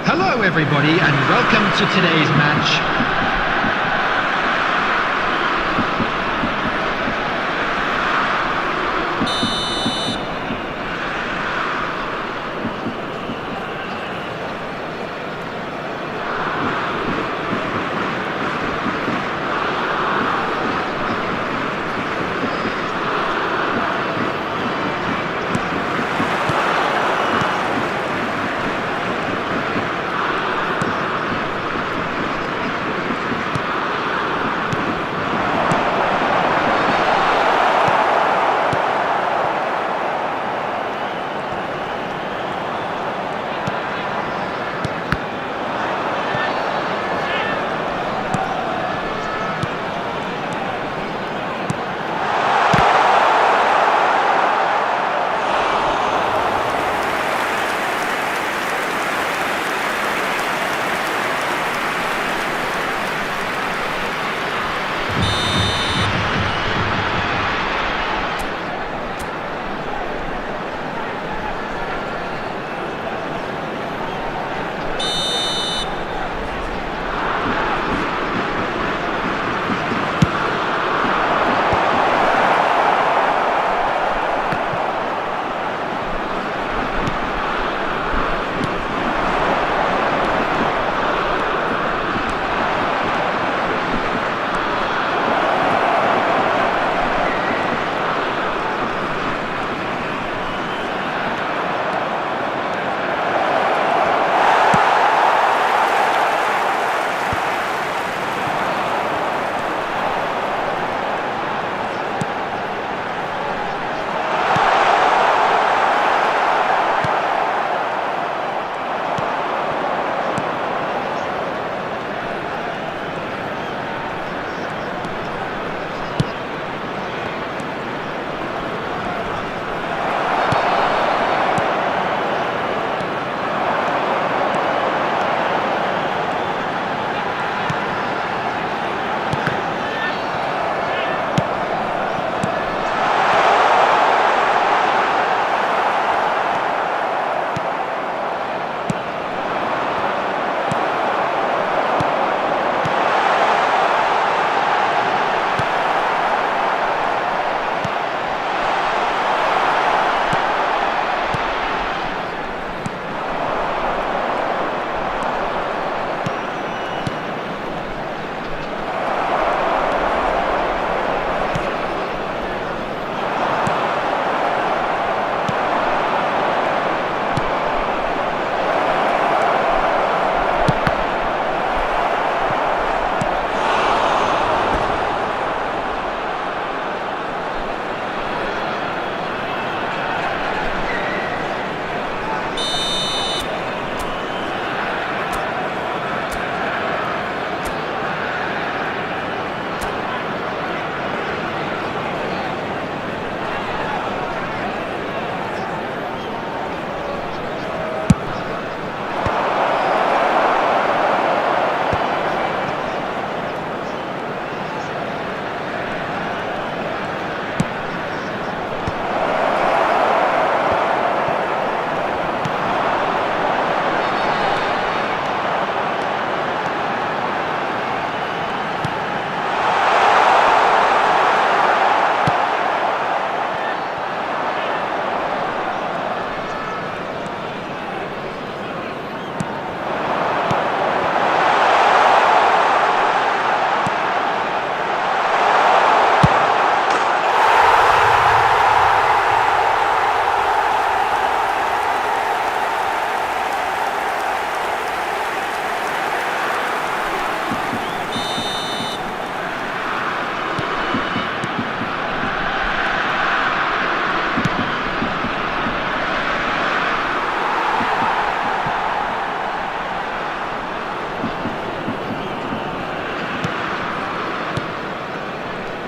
Hello everybody and welcome to today's match.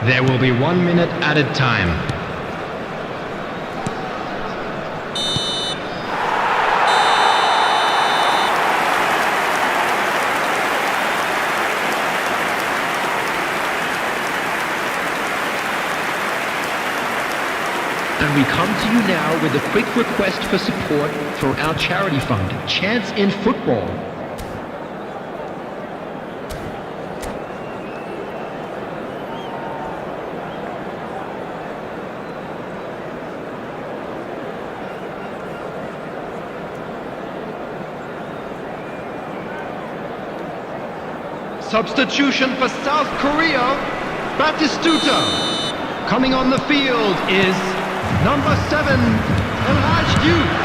There will be 1 minute added time. And we come to you now with a quick request for support for our charity fund, Chance in Football. Substitution for South Korea, Batistuta. Coming on the field is number 7, Elhaj Youth.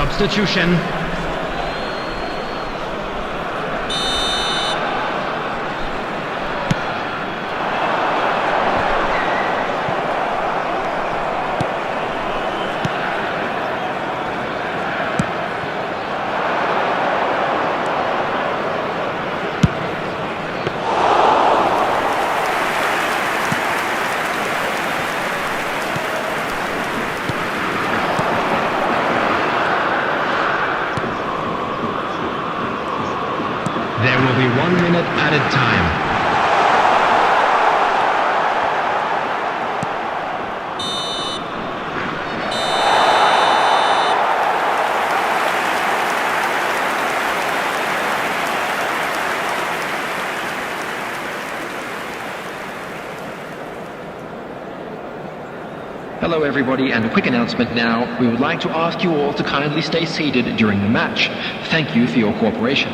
Substitution. There will be 1 minute added time. Hello everybody, and a quick announcement now. We would like to ask you all to kindly stay seated during the match. Thank you for your cooperation.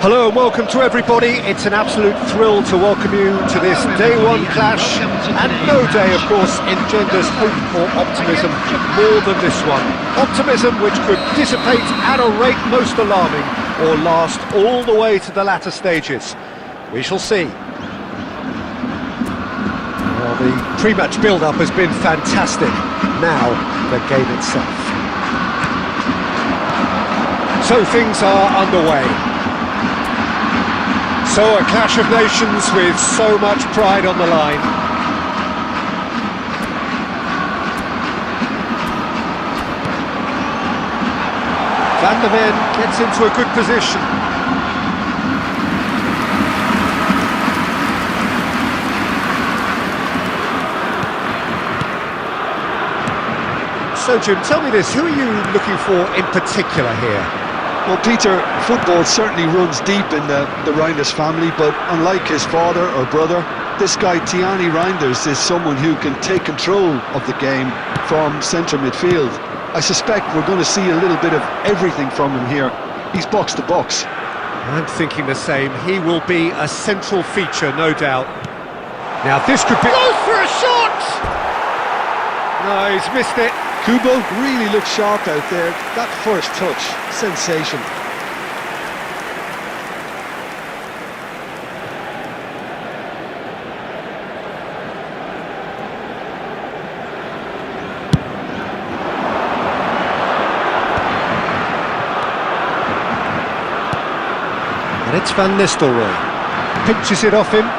Hello and welcome to everybody. It's an absolute thrill to welcome you to this day one clash, and no day of course engenders hope or optimism more than this one. Optimism which could dissipate at a rate most alarming or last all the way to the latter stages. We shall see. Well, the pre-match build-up has been fantastic. Now the game itself. So things are underway. So a clash of nations with so much pride on the line. Van der Ven gets into a good position. So Jim, tell me this, who are you looking for in particular here? Well, Peter, football certainly runs deep in the Reinders family, but unlike his father or brother, this guy Tiani Reinders is someone who can take control of the game from centre midfield. I suspect we're going to see a little bit of everything from him here. He's box to box. I'm thinking the same. He will be a central feature, no doubt. Now this could be... Goes for a shot! No, he's missed it. Kubo really looked sharp out there. That first touch, sensation. And it's Van Nistelrooy. Pinches it off him.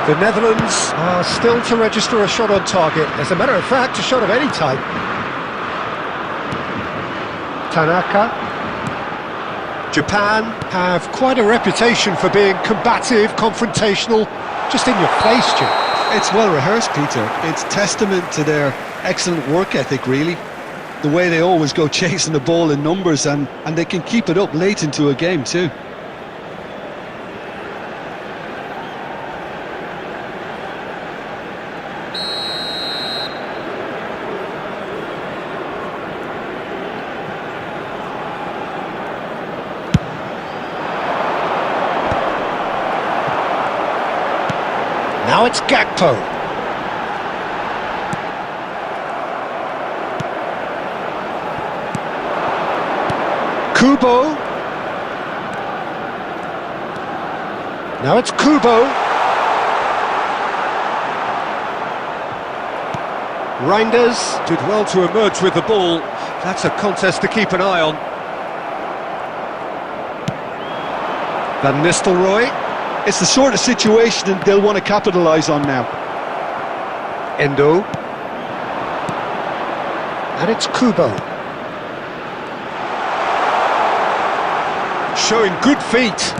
The Netherlands are still to register a shot on target. As a matter of fact, a shot of any type. Tanaka. Japan have quite a reputation for being combative, confrontational, just in your face, Jim. It's well rehearsed, Peter. It's testament to their excellent work ethic, really. The way they always go chasing the ball in numbers, and they can keep it up late into a game too. Now it's Gakpo. Kubo. Now it's Kubo. Reinders did well to emerge with the ball. That's a contest to keep an eye on. Van Nistelrooy. It's the sort of situation that they'll want to capitalise on now. Endo. And it's Kubo. Showing good feet.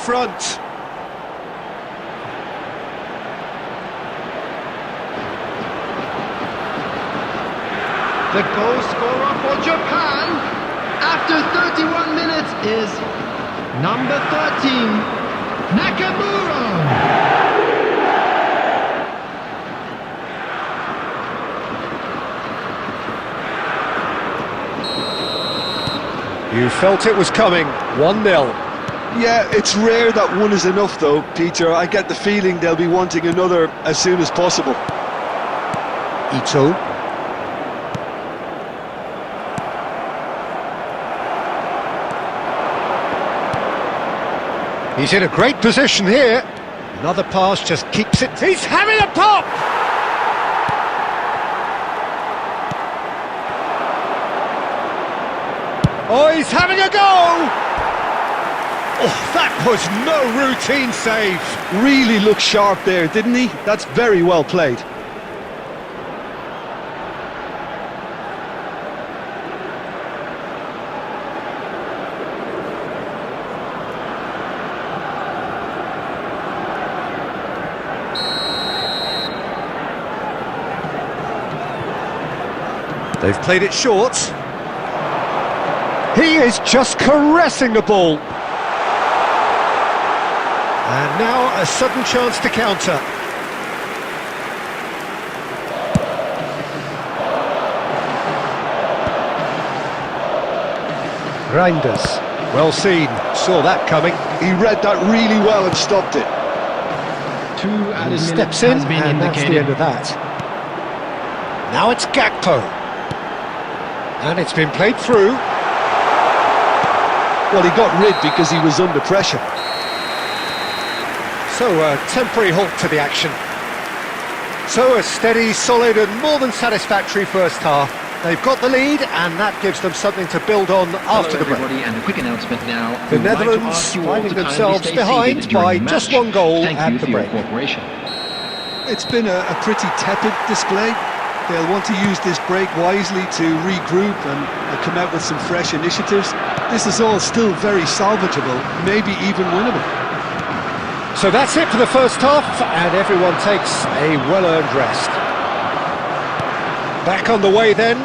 front. The goal scorer for Japan after 31 minutes is number 13, Nakamura. You felt it was coming. 1-0. Yeah, it's rare that one is enough though, Peter. I get the feeling they'll be wanting another as soon as possible. Ito. He's in a great position here. Another pass just keeps it. He's having a pop! Oh, he's having a go! Oh, that was no routine save. Really looked sharp there, didn't he? That's very well played. They've played it short. He is just caressing the ball. And now a sudden chance to counter. Reinders, well seen, saw that coming. He read that really well and stopped it. 2 added minutes Steps in, has been and that's the indicated. end of that. Now it's Gakpo. And it's been played through. Well, he got rid because he was under pressure. So a temporary halt to the action. So a steady, solid and more than satisfactory first half. They've got the lead and that gives them something to build on after the break. Everybody, and a quick announcement now. The We'd like to Netherlands ask you all finding to kindly themselves stay behind seated during by the just match. one goal Thank at you the for your break. cooperation. It's been a pretty tepid display. They'll want to use this break wisely to regroup and come out with some fresh initiatives. This is all still very salvageable, maybe even winnable. So that's it for the first half and everyone takes a well-earned rest. Back on the way then.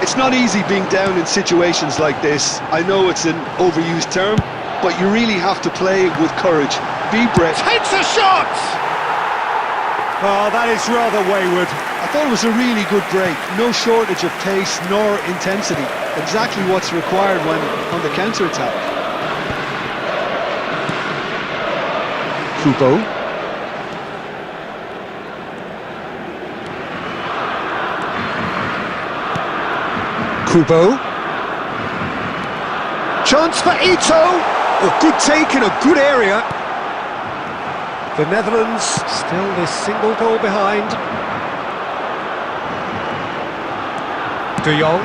It's not easy being down in situations like this. I know it's an overused term, but you really have to play with courage. Be brave. Takes a shot! Oh, that is rather wayward. I thought it was a really good break. No shortage of pace nor intensity. Exactly what's required when on the counter-attack. Kubo. Kubo. Chance for Ito. A good take in a good area. The Netherlands still this single goal behind. De Jong.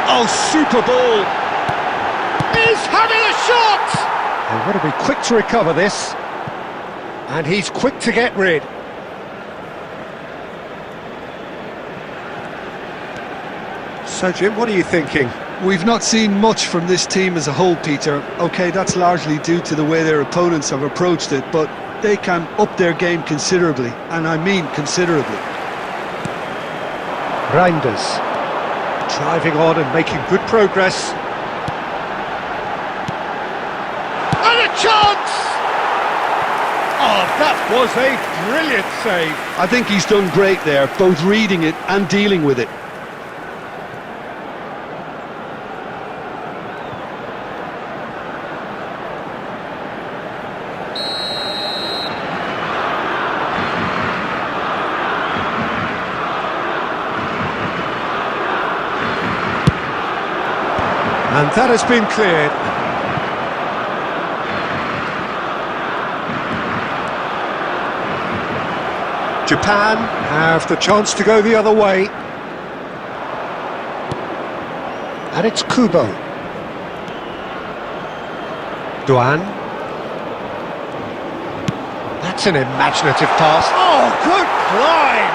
Oh, super ball. He's having a shot! They've got to be quick to recover this. And he's quick to get rid. So, Jim, what are you thinking? We've not seen much from this team as a whole, Peter. OK, that's largely due to the way their opponents have approached it, but they can up their game considerably, and I mean considerably. Reinders driving on and making good progress. And a chance! Oh, that was a brilliant save. I think he's done great there, both reading it and dealing with it. And that has been cleared. Japan have the chance to go the other way. And it's Kubo. Duan. That's an imaginative pass. Oh, good climb!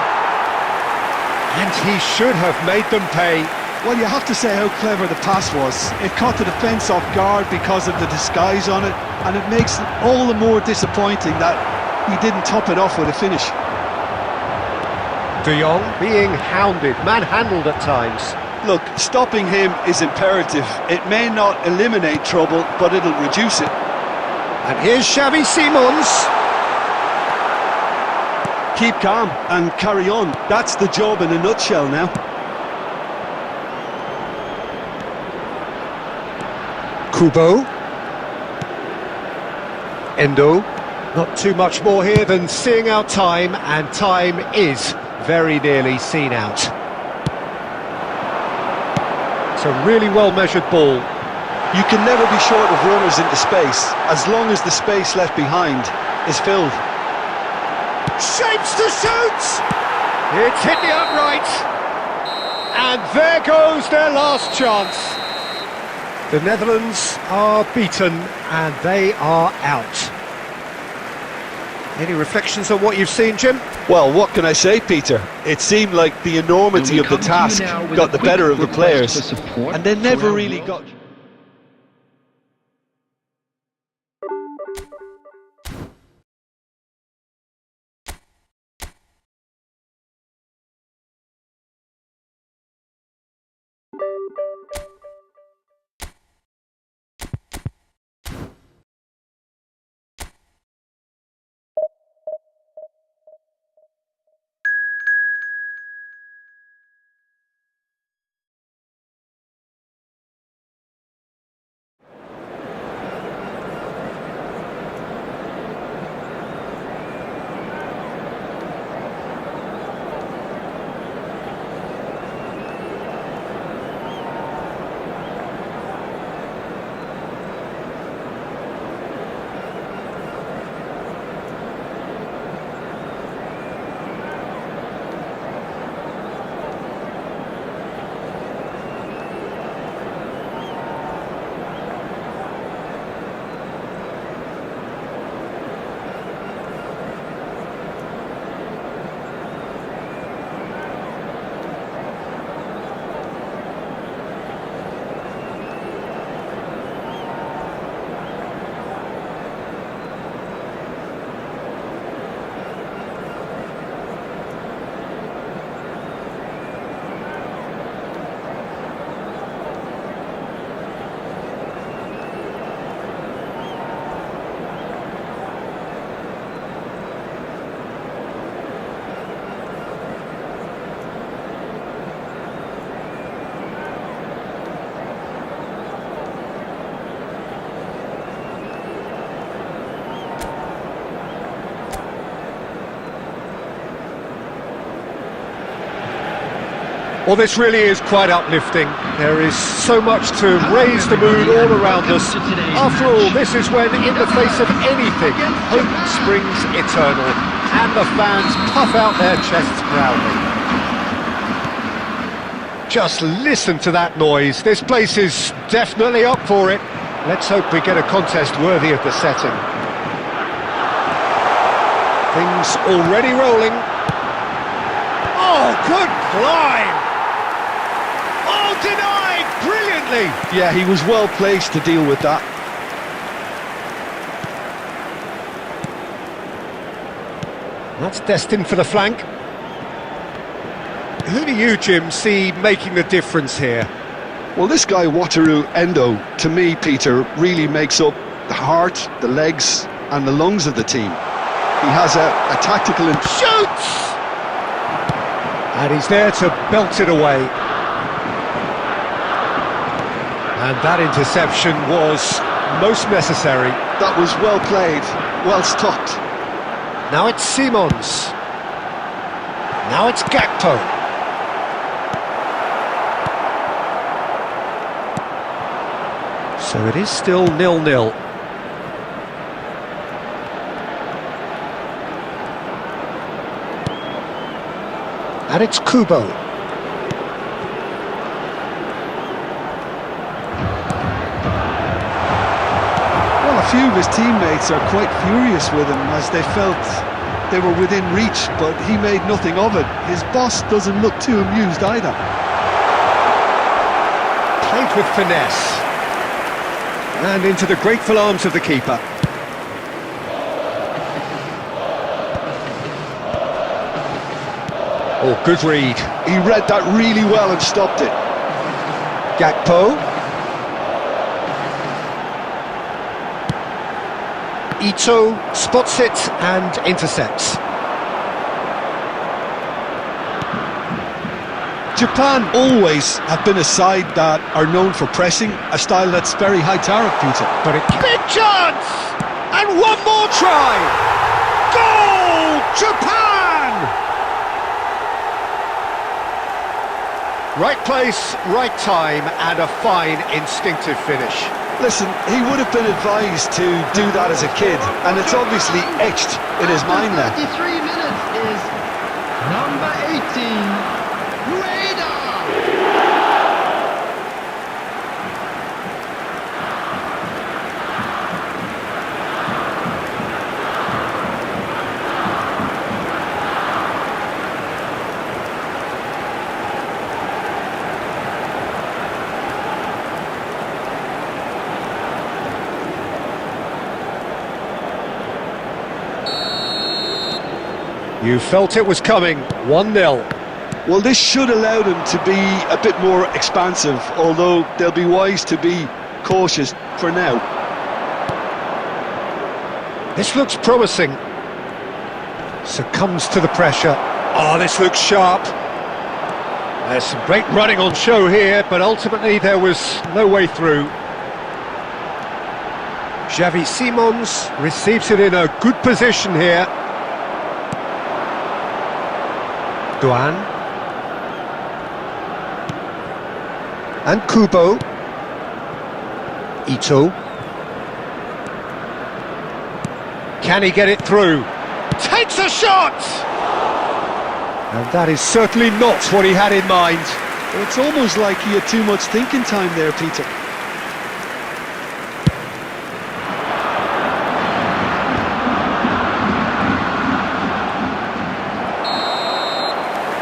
And he should have made them pay. Well, you have to say how clever the pass was. It caught the defence off guard because of the disguise on it, and it makes it all the more disappointing that he didn't top it off with a finish. De Jong being hounded, manhandled at times. Look, stopping him is imperative. It may not eliminate trouble, but it'll reduce it. And here's Xavi Simons. Keep calm and carry on. That's the job in a nutshell now. Kubo. Endo. Not too much more here than seeing out time, and time is very nearly seen out. It's a really well-measured ball. You can never be short of runners into space, as long as the space left behind is filled. Shapes to shoot! It's hit the upright. And there goes their last chance. The Netherlands are beaten and they are out. Any reflections on what you've seen, Jim? Well, what can I say, Peter? It seemed like the enormity of the task got the better of the players, and they never really got... Well, this really is quite uplifting. There is so much to raise the mood all around us. After all, this is when, in the face of anything, hope springs eternal, and the fans puff out their chests proudly. Just listen to that noise. This place is definitely up for it. Let's hope we get a contest worthy of the setting. Things already rolling. Oh, good climb! Oh, denied brilliantly! Yeah, he was well placed to deal with that. That's destined for the flank. Who do you, Jim, see making the difference here? Well, this guy, Wataru Endo, to me, Peter, really makes up the heart, the legs and the lungs of the team. He has a tactical... Shoots! And he's there to belt it away. And that interception was most necessary. That was well played, well stopped. Now it's Simons. Now it's Gakpo. So it is still 0-0. And it's Kubo. Well, a few of his teammates are quite furious with him as they felt they were within reach, but he made nothing of it. His boss doesn't look too amused either. Played with finesse. And into the grateful arms of the keeper. Oh, good read. He read that really well and stopped it. Gakpo. Ito spots it and intercepts. Japan always have been a side that are known for pressing, a style that's very high tariff, Peter. But it... Big chance! And one more try! Goal! Japan! Right place, right time, and a fine instinctive finish. Listen, he would have been advised to do that as a kid, and it's obviously etched in his mind now. 33 minutes is number 18. You felt it was coming, 1-0. Well, this should allow them to be a bit more expansive, although they'll be wise to be cautious for now. This looks promising. Succumbs to the pressure. Oh, this looks sharp. There's some great running on show here, but ultimately there was no way through. Xavi Simons receives it in a good position here. Duan and Kubo. Ito. Can he get it through? Takes a shot! And that is certainly not what he had in mind. It's almost like he had too much thinking time there, Peter.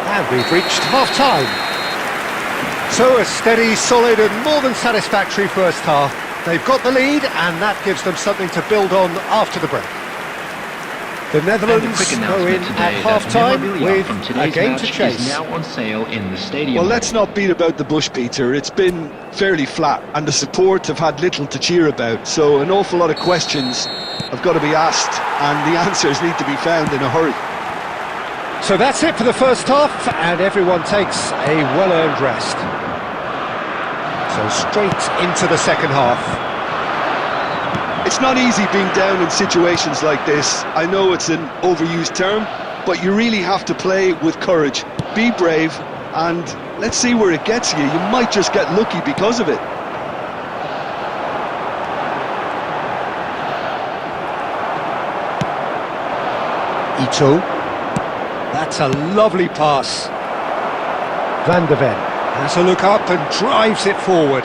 And we've reached half-time. So a steady, solid and more than satisfactory first half. They've got the lead and that gives them something to build on after the break. The Netherlands go in at half-time with a game to chase. Is now on sale in the stadium. Well, let's not beat about the bush, Peter. It's been fairly flat and the support have had little to cheer about. So an awful lot of questions have got to be asked and the answers need to be found in a hurry. So that's it for the first half, and everyone takes a well-earned rest. So straight into the second half. It's not easy being down in situations like this. I know it's an overused term, but you really have to play with courage. Be brave, and let's see where it gets you. You might just get lucky because of it. Ito. That's a lovely pass. Van der Ven has a look up and drives it forward.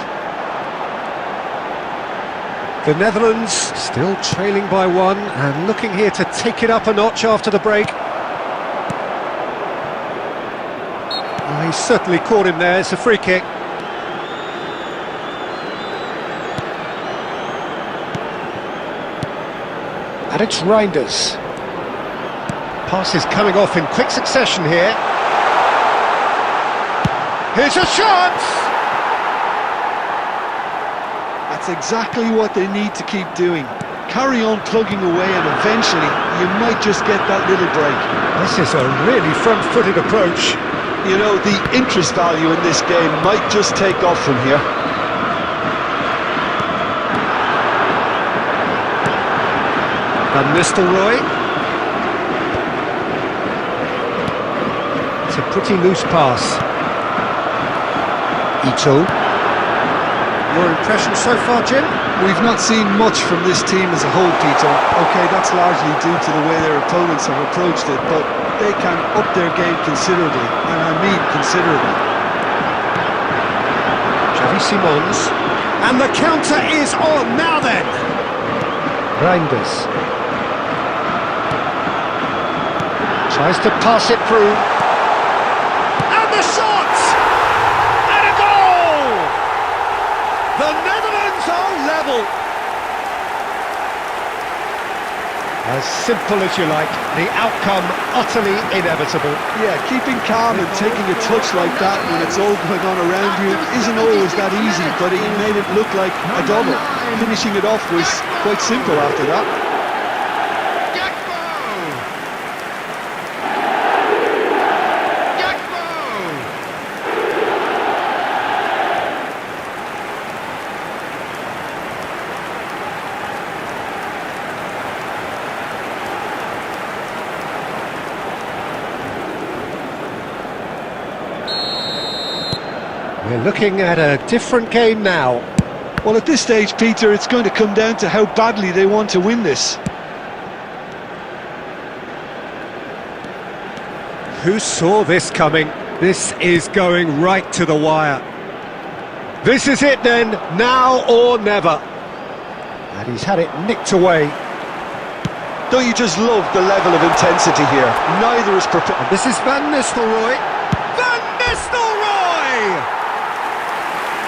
The Netherlands still trailing by one and looking here to take it up a notch after the break. Oh, he certainly caught him there. It's a free kick. And it's Reinders. Passes coming off in quick succession here. Here's a shot! That's exactly what they need to keep doing. Carry on plugging away and eventually you might just get that little break. This is a really front-footed approach. You know, the interest value in this game might just take off from here. Van Nistelrooy. It's a pretty loose pass. Ito. Your impression so far, Jim? We've not seen much from this team as a whole, Peter. OK, that's largely due to the way their opponents have approached it, but they can up their game considerably, and I mean considerably. Xavi Simons. And the counter is on, now then! Reinders. Tries to pass it through. And the shot! And a goal! The Netherlands are level. As simple as you like, the outcome utterly inevitable. Yeah, keeping calm and taking a touch like that when it's all going on around you isn't always that easy, but he made it look like a double. Finishing it off was quite simple after that. We're looking at a different game now. Well, at this stage, Peter, it's going to come down to how badly they want to win this. Who saw this coming? This is going right to the wire. This is it then, now or never. And he's had it nicked away. Don't you just love the level of intensity here? Neither is prepared. And this is Van Nistelrooy. Van Nistelrooy!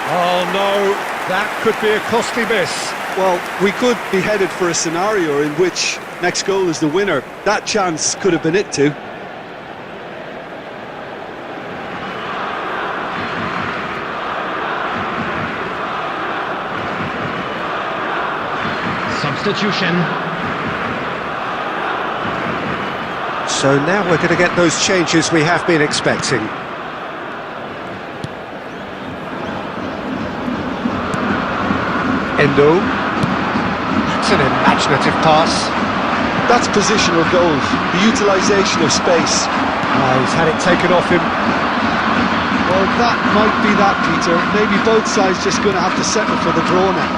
Oh no, that could be a costly miss. Well, we could be headed for a scenario in which next goal is the winner. That chance could have been it too. Substitution. So now we're going to get those changes we have been expecting. Endo. That's an imaginative pass. That's positional goals, the utilisation of space. He's had it taken off him. Well, that might be that, Peter. Maybe both sides just going to have to settle for the draw now.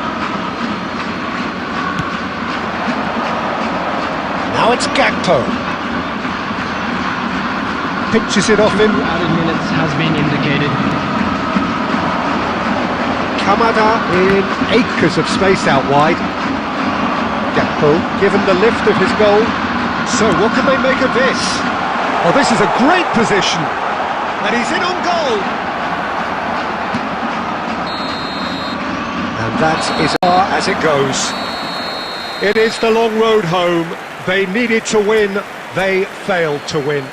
Now it's Gakpo. Pinches it off him. 2 added minutes has been indicated. Kamada in acres of space out wide. Gakpo given the lift of his goal. So what can they make of this? Oh, this is a great position. And he's in on goal. And that is as far as it goes. It is the long road home. They needed to win. They failed to win.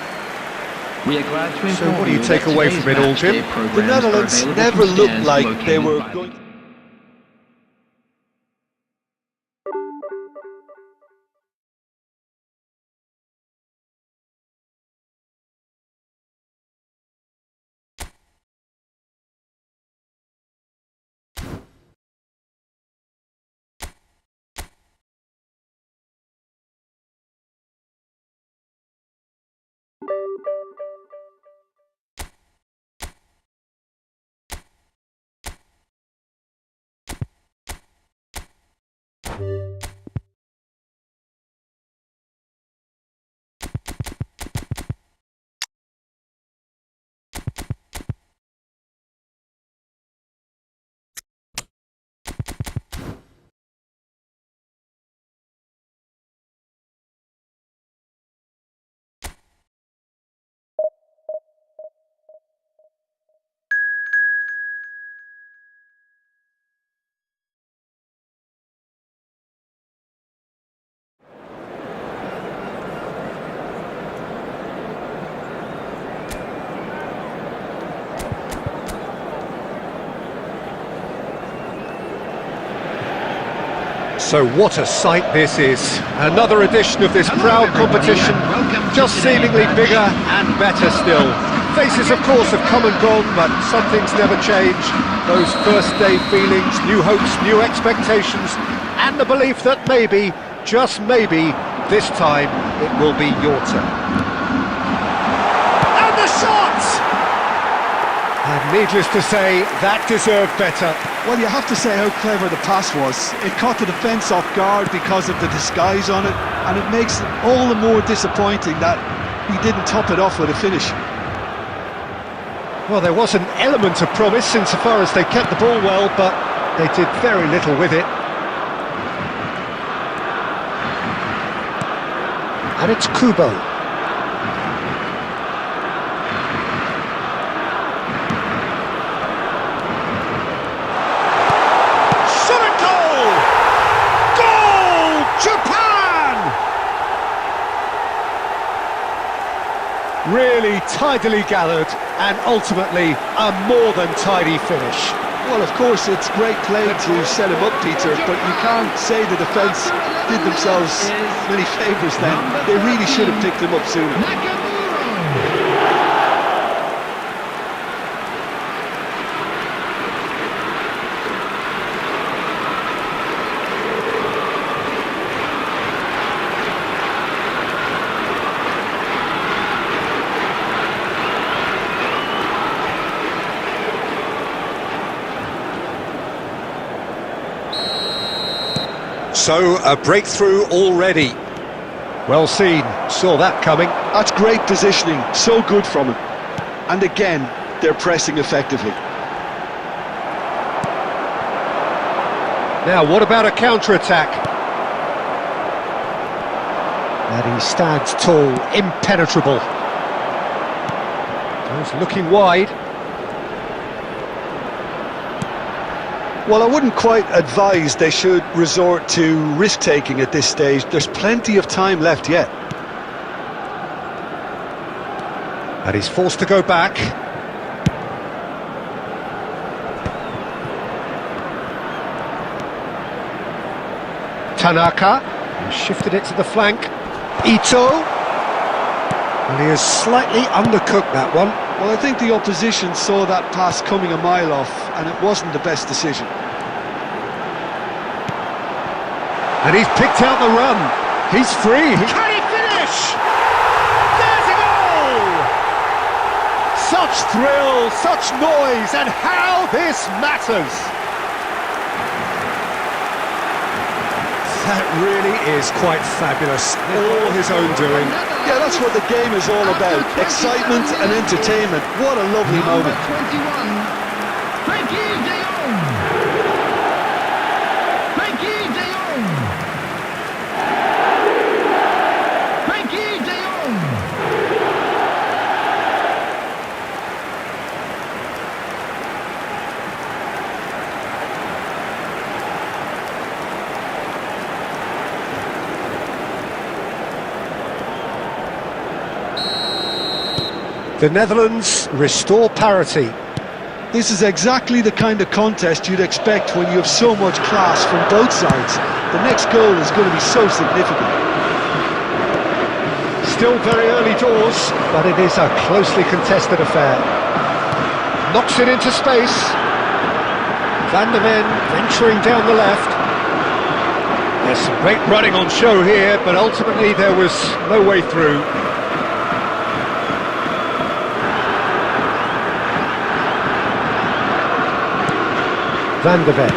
We are glad to So what do you take away from it all, Jim? The Netherlands never looked like they were going... So what a sight this is. Another edition of this proud competition, just seemingly bigger and better still. Faces, of course, have come and gone, but some things never change. Those first day feelings, new hopes, new expectations, and the belief that maybe, just maybe, this time it will be your turn. And the shot! And needless to say, that deserved better. Well, you have to say how clever the pass was. It caught the defence off guard because of the disguise on it, and it makes it all the more disappointing that he didn't top it off with a finish. Well, there was an element of promise insofar as they kept the ball well, but they did very little with it. And it's Kubo. Really tidily gathered, and ultimately a more than tidy finish. Well, of course, it's great play to set him up, Peter, but you can't say the defence did themselves many favours then. They really should have picked him up sooner. So, a breakthrough already. Well seen, saw that coming. That's great positioning, so good from him. And again, they're pressing effectively. Now, what about a counter-attack? And he stands tall, impenetrable. He's looking wide. Well, I wouldn't quite advise they should resort to risk-taking at this stage. There's plenty of time left yet. And he's forced to go back. Tanaka shifted it to the flank. Ito. And he has slightly undercooked that one. Well, I think the opposition saw that pass coming a mile off, and it wasn't the best decision. And he's picked out the run. He's free. Can he finish? There's a goal! Such thrill, such noise, and how this matters! That really is quite fabulous. All his own doing. Yeah, that's what the game is all about. Excitement and entertainment. What a lovely moment. 21. Frankie de Jong. Frankie de Jong. Frankie de Jong. The Netherlands restore parity. This is exactly the kind of contest you'd expect when you have so much class from both sides. The next goal is going to be so significant. Still very early doors, but it is a closely contested affair. Knocks it into space. Van der Ven venturing down the left. There's some great running on show here, but ultimately there was no way through. Van der Ven.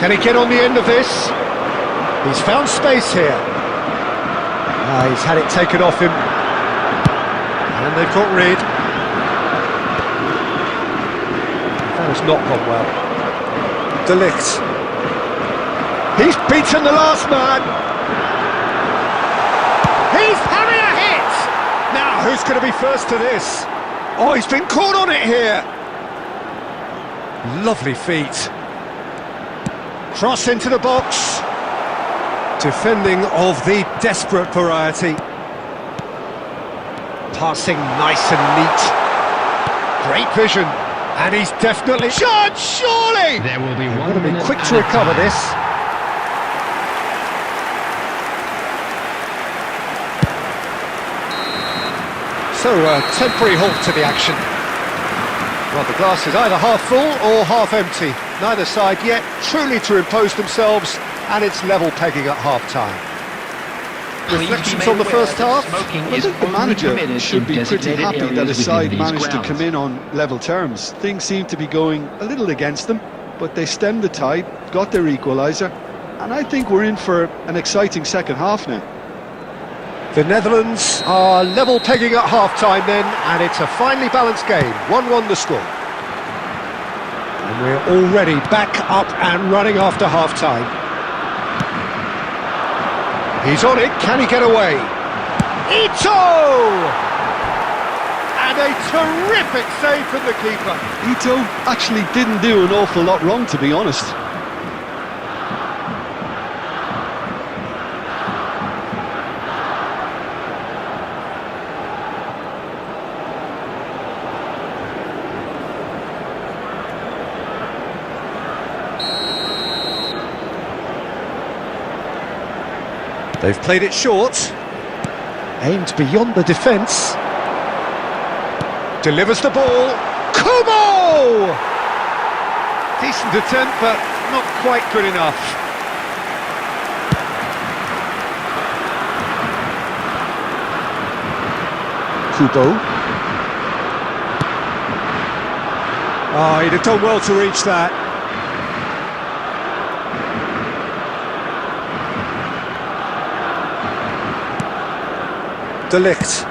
Can he get on the end of this? He's found space here. He's had it taken off him. And they've got rid. That has not gone well. De Ligt. He's beaten the last man. He's having a hit! Now, who's going to be first to this? Oh, he's been caught on it here. Lovely feet. Cross into the box. Defending of the desperate variety. Passing nice and neat. Great vision. And he's definitely... Shot, surely! There will be one Going to be minute quick to recover this. So, temporary halt to the action. Well, the glass is either half full or half empty. Neither side yet truly to impose themselves, and it's level pegging at half-time. Reflections on the first half? I think the manager should be pretty happy that his side managed to come in on level terms. Things seem to be going a little against them, but they stemmed the tide, got their equaliser, and I think we're in for an exciting second half now. The Netherlands are level pegging at half-time then, and it's a finely balanced game. 1-1 the score. And we're already back up and running after half-time. He's on it, can he get away? Ito! And a terrific save from the keeper. Ito actually didn't do an awful lot wrong, to be honest. They've played it short. Aimed beyond the defence. Delivers the ball. Kubo! Decent attempt, but not quite good enough. Kubo. Oh, he'd have done well to reach that. De Ligt.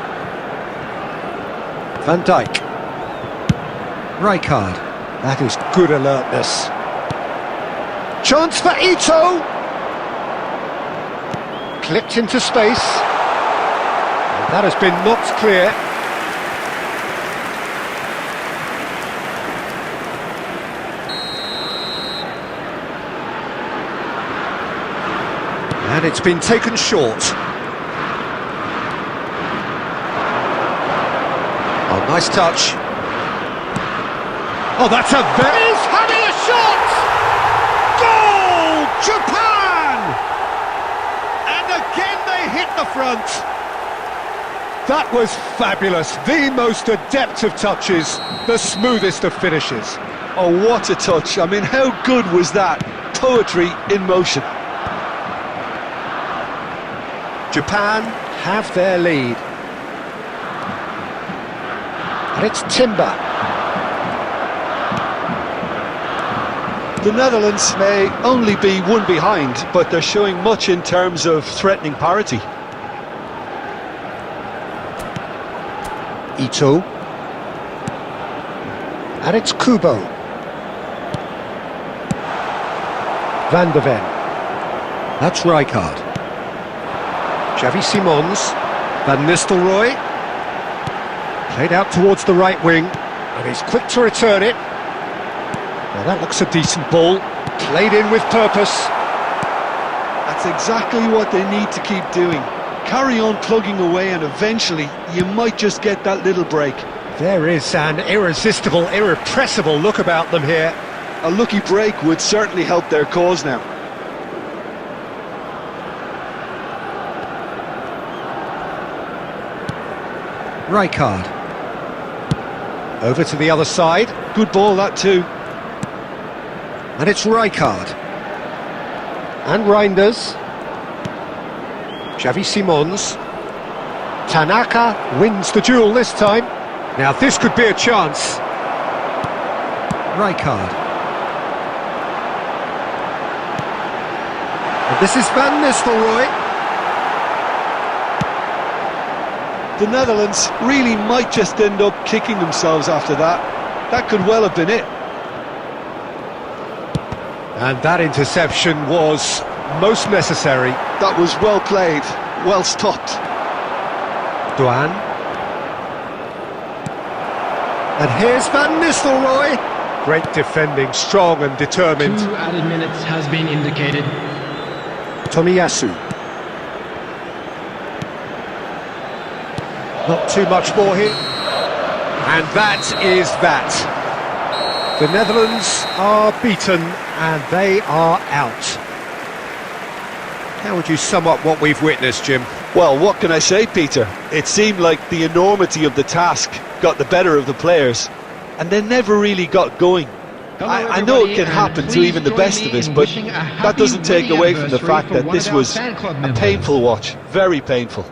Van Dijk. Rijkaard. That is good alertness. Chance for Ito. Clipped into space. And that has been knocked clear. And it's been taken short. Oh, nice touch. Oh, that's a He's having a shot! Goal! Japan! And again they hit the front. That was fabulous. The most adept of touches, the smoothest of finishes. Oh, what a touch. I mean, how good was that? Poetry in motion. Japan have their lead. And it's Timber. The Netherlands may only be one behind, but they're showing much in terms of threatening parity. Ito. And it's Kubo. Van de Ven. That's Rijkaard. Xavi Simons. Van Nistelrooy. Played out towards the right wing, and he's quick to return it. Well, that looks a decent ball. Played in with purpose. That's exactly what they need to keep doing. Carry on plugging away, and eventually you might just get that little break. There is an irresistible, irrepressible look about them here. A lucky break would certainly help their cause now. Rijkaard. Over to the other side. Good ball, that too. And it's Rijkaard. And Reinders. Xavi Simons. Tanaka wins the duel this time. Now this could be a chance. Rijkaard. And this is Van Nistelrooy. The Netherlands really might just end up kicking themselves after that. That could well have been it. And that interception was most necessary. That was well played, well stopped. Duan. And here's Van Nistelrooy. Great defending, strong and determined. 2 added minutes has been indicated. Tomiyasu. Not too much more here. And that is that. The Netherlands are beaten and they are out. How would you sum up what we've witnessed, Jim? Well, what can I say, Peter? It seemed like the enormity of the task got the better of the players, and they never really got going. I know it can happen to even the best of us, but that doesn't take away from the fact that this was a painful watch, very painful.